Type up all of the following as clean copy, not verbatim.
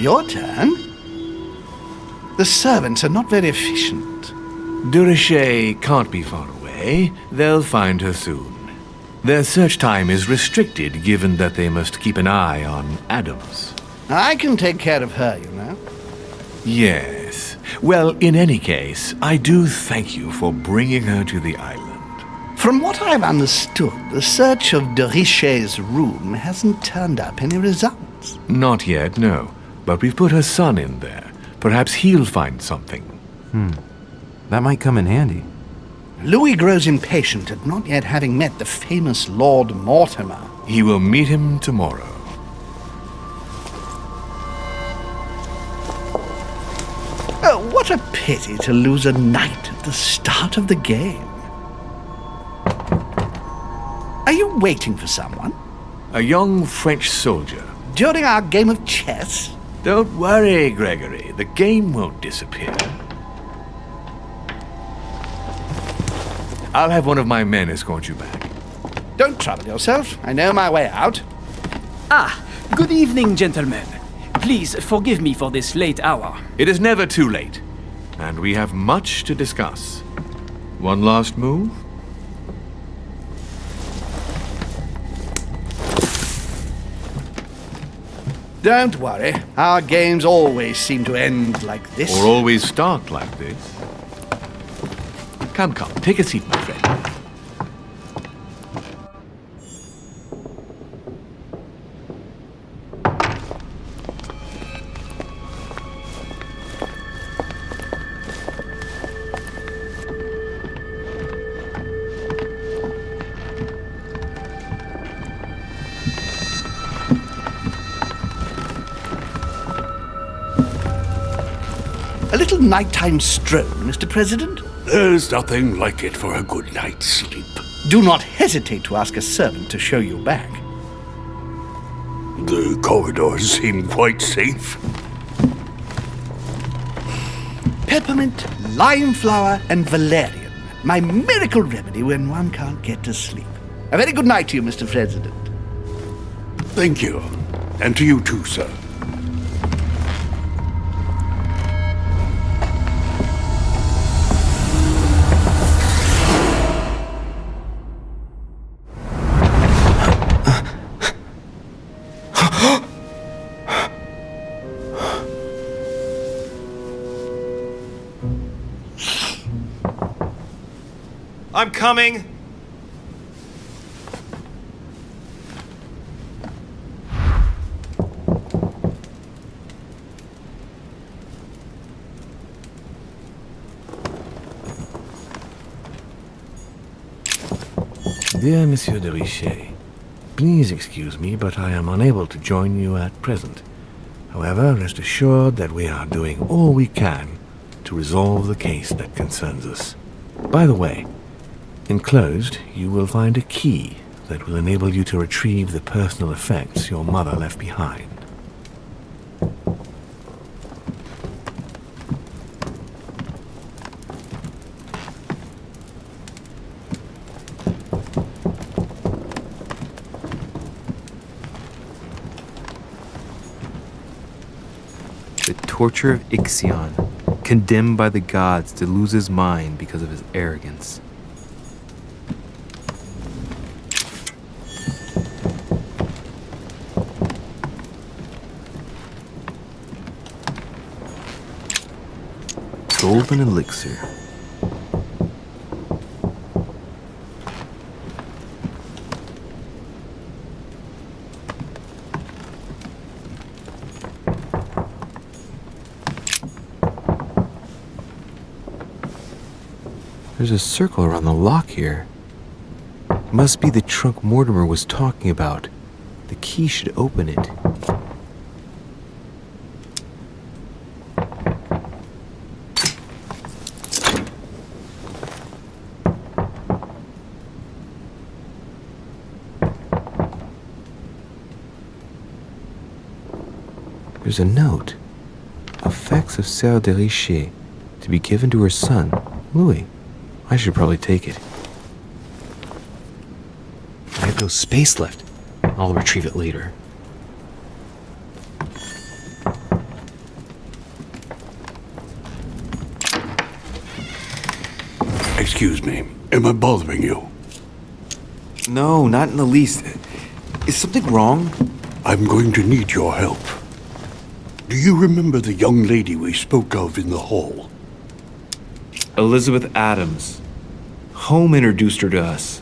Your turn? The servants are not very efficient. De Richet can't be far away. They'll find her soon. Their search time is restricted, given that they must keep an eye on Adams. I can take care of her, you know. Yes. Well, in any case, I do thank you for bringing her to the island. From what I've understood, the search of de Richet's room hasn't turned up any results. Not yet, no. But we've put her son in there. Perhaps he'll find something. That might come in handy. Louis grows impatient at not yet having met the famous Lord Mortimer. He will meet him tomorrow. Oh, what a pity to lose a knight at the start of the game. Are you waiting for someone? A young French soldier. During our game of chess? Don't worry, Gregory. The game won't disappear. I'll have one of my men escort you back. Don't trouble yourself. I know my way out. Ah, good evening, gentlemen. Please forgive me for this late hour. It is never too late, and we have much to discuss. One last move? Don't worry. Our games always seem to end like this. Or always start like this. Come, take a seat, my friend. A little nighttime stroll, Mr. President? There's nothing like it for a good night's sleep. Do not hesitate to ask a servant to show you back. The corridors seem quite safe. Peppermint, lime flower, and valerian. My miracle remedy when one can't get to sleep. A very good night to you, Mr. President. Thank you. And to you too, sir. I'm coming! Dear Monsieur de Richet, please excuse me, but I am unable to join you at present. However, rest assured that we are doing all we can to resolve the case that concerns us. By the way, enclosed, you will find a key that will enable you to retrieve the personal effects your mother left behind. The torture of Ixion, condemned by the gods to lose his mind because of his arrogance. Golden elixir. There's a circle around the lock here. Must be the trunk Mortimer was talking about. The key should open it. There's a note. Effects of Sœur de Richet, to be given to her son, Louis. I should probably take it. I have no space left. I'll retrieve it later. excuse me. Am I bothering you? No, not in the least. Is something wrong? I'm going to need your help. Do you remember the young lady we spoke of in the hall? Elizabeth Adams. Home introduced her to us.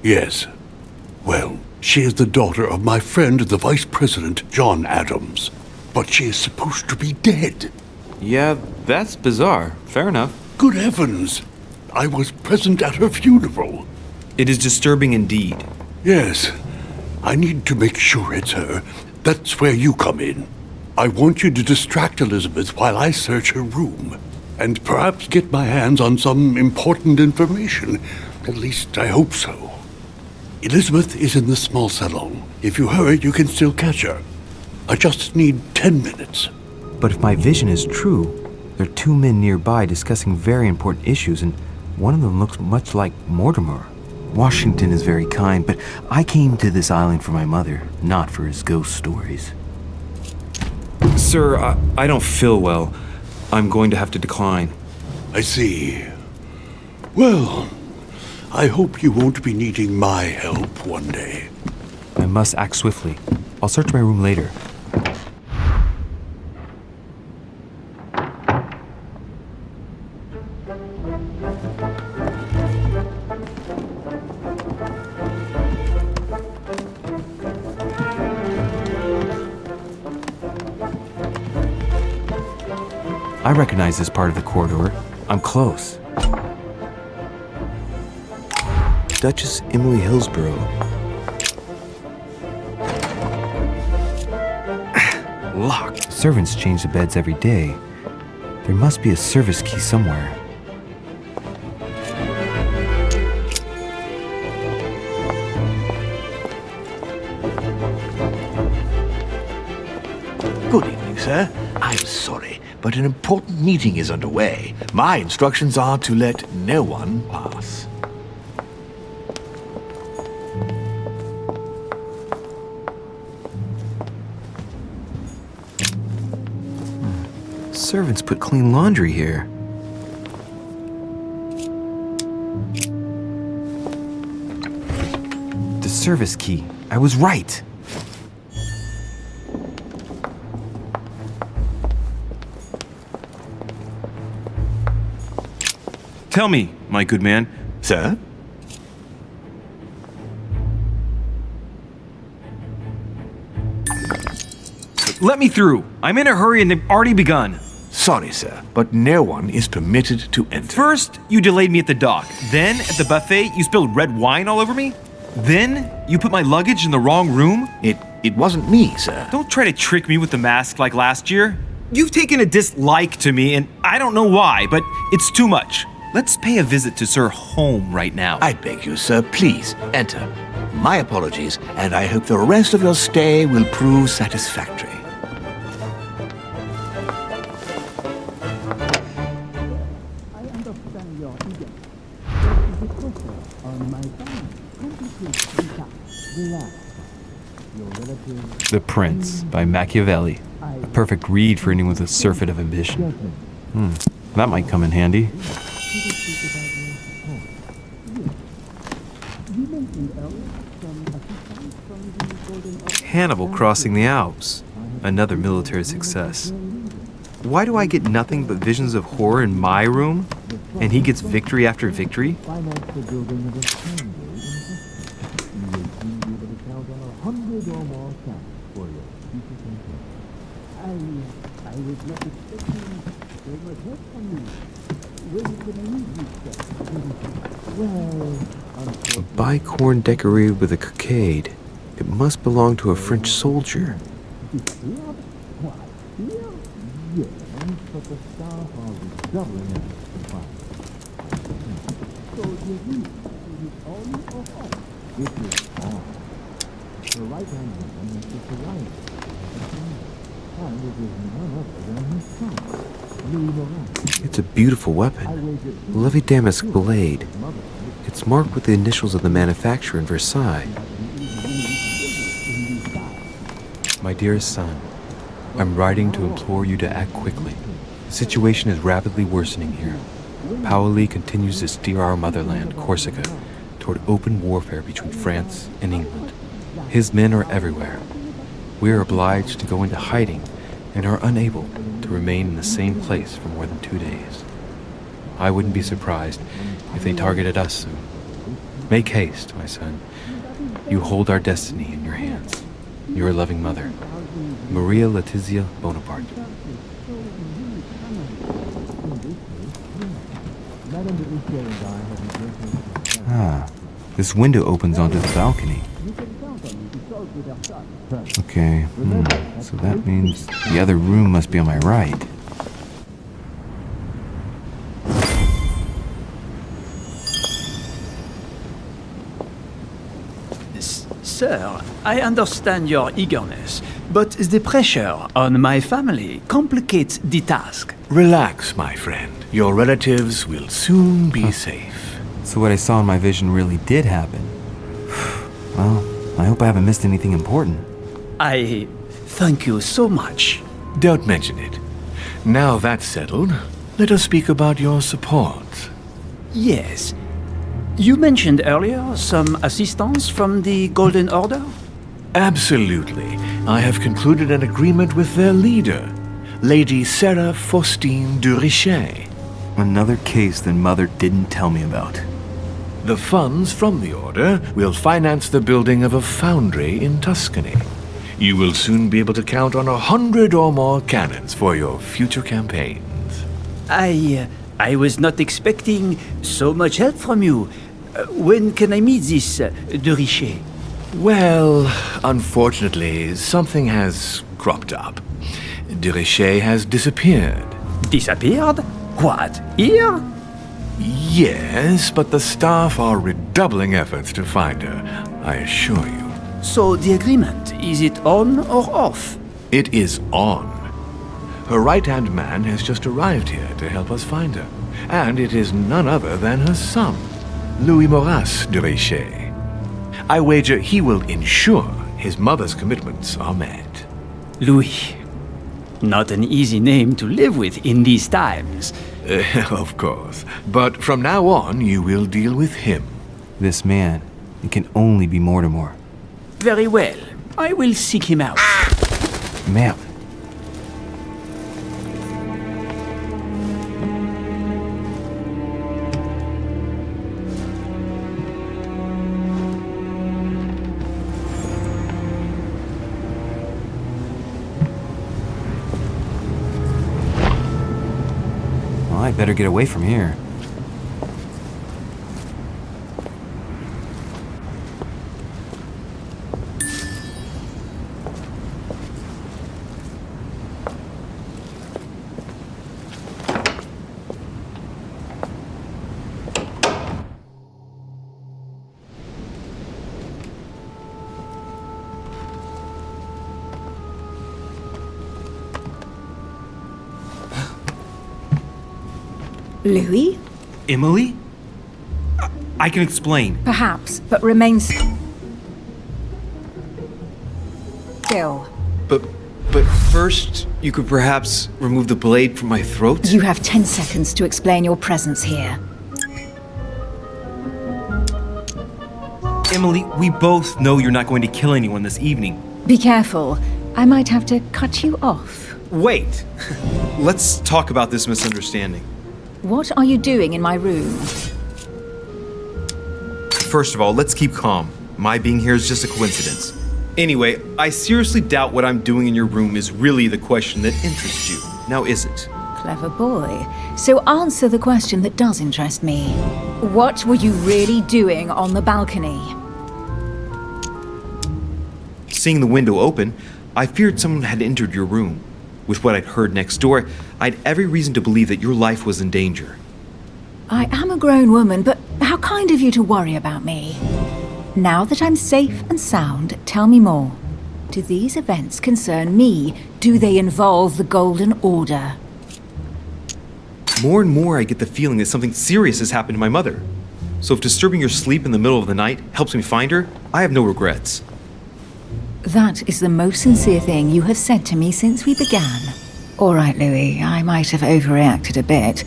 Yes. Well, she is the daughter of my friend, the Vice President, John Adams. But she is supposed to be dead. Yeah, that's bizarre. Fair enough. Good heavens! I was present at her funeral. It is disturbing indeed. Yes. I need to make sure it's her. That's where you come in. I want you to distract Elizabeth while I search her room. And perhaps get my hands on some important information. At least I hope so. Elizabeth is in the small salon. If you hurry, you can still catch her. I just need 10 minutes. But if my vision is true, there are two men nearby discussing very important issues, and one of them looks much like Mortimer. Washington is very kind, but I came to this island for my mother, not for his ghost stories. Sir, I don't feel well. I'm going to have to decline. I see. Well, I hope you won't be needing my help one day. I must act swiftly. I'll search my room later. I recognize this part of the corridor. I'm close. Duchess Emily Hillsborough. Locked. Servants change the beds every day. There must be a service key somewhere. Good evening, sir. I'm sorry, but an important meeting is underway. My instructions are to let no one pass. Servants put clean laundry here. The service key. I was right. Tell me, my good man. Sir? Let me through. I'm in a hurry and they've already begun. Sorry, sir, but no one is permitted to enter. First, you delayed me at the dock. Then, at the buffet, you spilled red wine all over me. Then, you put my luggage in the wrong room. It wasn't me, sir. Don't try to trick me with the mask like last year. You've taken a dislike to me, and I don't know why, but it's too much. Let's pay a visit to Sir Home right now. I beg you, sir, please enter. My apologies, and I hope the rest of your stay will prove satisfactory. The Prince by Machiavelli. A perfect read for anyone with a surfeit of ambition. That might come in handy. Hannibal crossing the Alps. Another military success. Why do I get nothing but visions of horror in my room? And he gets victory after victory? A bicorn decorated with a cockade. It must belong to a French soldier. It's a beautiful weapon. Lovely damask blade. It's marked with the initials of the manufacturer in Versailles. My dearest son, I'm writing to implore you to act quickly. The situation is rapidly worsening here. Paoli continues to steer our motherland, Corsica, toward open warfare between France and England. His men are everywhere. We are obliged to go into hiding and are unable to remain in the same place for more than 2 days. I wouldn't be surprised if they targeted us soon. Make haste, my son. You hold our destiny in your hands. Your loving mother, Maria Letizia Bonaparte. This window opens onto the balcony. Okay, so that means the other room must be on my right. Sir, I understand your eagerness, but the pressure on my family complicates the task. Relax, my friend. Your relatives will soon be safe. So what I saw in my vision really did happen. Well, I hope I haven't missed anything important. I thank you so much. Don't mention it. Now that's settled, let us speak about your support. Yes. You mentioned earlier some assistance from the Golden Order? Absolutely. I have concluded an agreement with their leader, Lady Sarah Faustine de Richet. Another case that Mother didn't tell me about. The funds from the order will finance the building of a foundry in Tuscany. You will soon be able to count on 100 or more cannons for your future campaigns. I was not expecting so much help from you. When can I meet this de Richet? Well, unfortunately, something has cropped up. De Richet has disappeared. Disappeared? What, here? Yes, but the staff are redoubling efforts to find her, I assure you. So the agreement, is it on or off? It is on. Her right-hand man has just arrived here to help us find her. And it is none other than her son, Louis Maurice de Richet. I wager he will ensure his mother's commitments are met. Louis. Not an easy name to live with in these times. Of course. But from now on, you will deal with him. This man, it can only be Mortimer. Very well. I will seek him out. Ma'am. Well, I better get away from here. Louis? Emily? I can explain. Perhaps, but remain still. But first, you could perhaps remove the blade from my throat? You have 10 seconds to explain your presence here. Emily, we both know you're not going to kill anyone this evening. Be careful. I might have to cut you off. Wait! Let's talk about this misunderstanding. What are you doing in my room? First of all, let's keep calm. My being here is just a coincidence. Anyway, I seriously doubt what I'm doing in your room is really the question that interests you. Now, is it? Clever boy. So answer the question that does interest me. What were you really doing on the balcony? Seeing the window open, I feared someone had entered your room. With what I'd heard next door, I'd every reason to believe that your life was in danger. I am a grown woman, but how kind of you to worry about me. Now that I'm safe and sound, tell me more. Do these events concern me? Do they involve the Golden Order? More and more, I get the feeling that something serious has happened to my mother. So if disturbing your sleep in the middle of the night helps me find her, I have no regrets. That is the most sincere thing you have said to me since we began. All right, Louis, I might have overreacted a bit.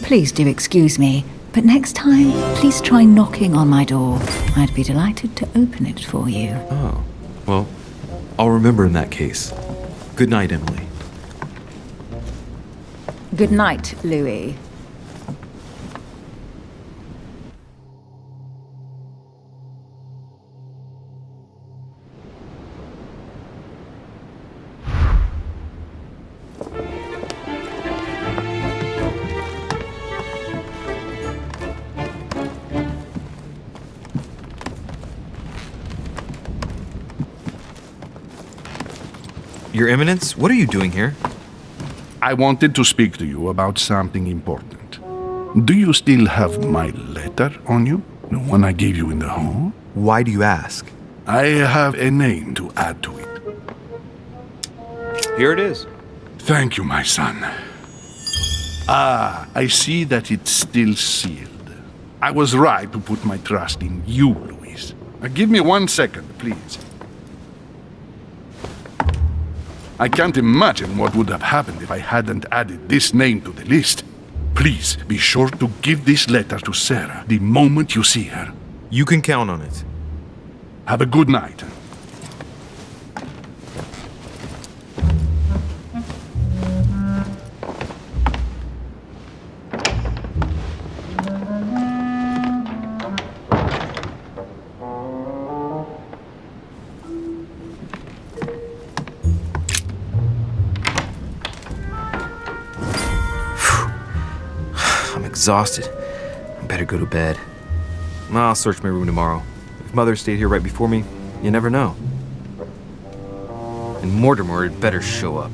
Please do excuse me, but next time, please try knocking on my door. I'd be delighted to open it for you. Oh, well, I'll remember in that case. Good night, Emily. Good night, Louis. Your Eminence, what are you doing here? I wanted to speak to you about something important. Do you still have my letter on you? The one I gave you in the hall? Why do you ask? I have a name to add to it. Here it is. Thank you, my son. Ah, I see that it's still sealed. I was right to put my trust in you, Louis. Give me 1 second, please. I can't imagine what would have happened if I hadn't added this name to the list. Please be sure to give this letter to Sarah the moment you see her. You can count on it. Have a good night. I'm exhausted. I better go to bed. I'll search my room tomorrow. If Mother stayed here right before me, you never know. And Mortimer had better show up.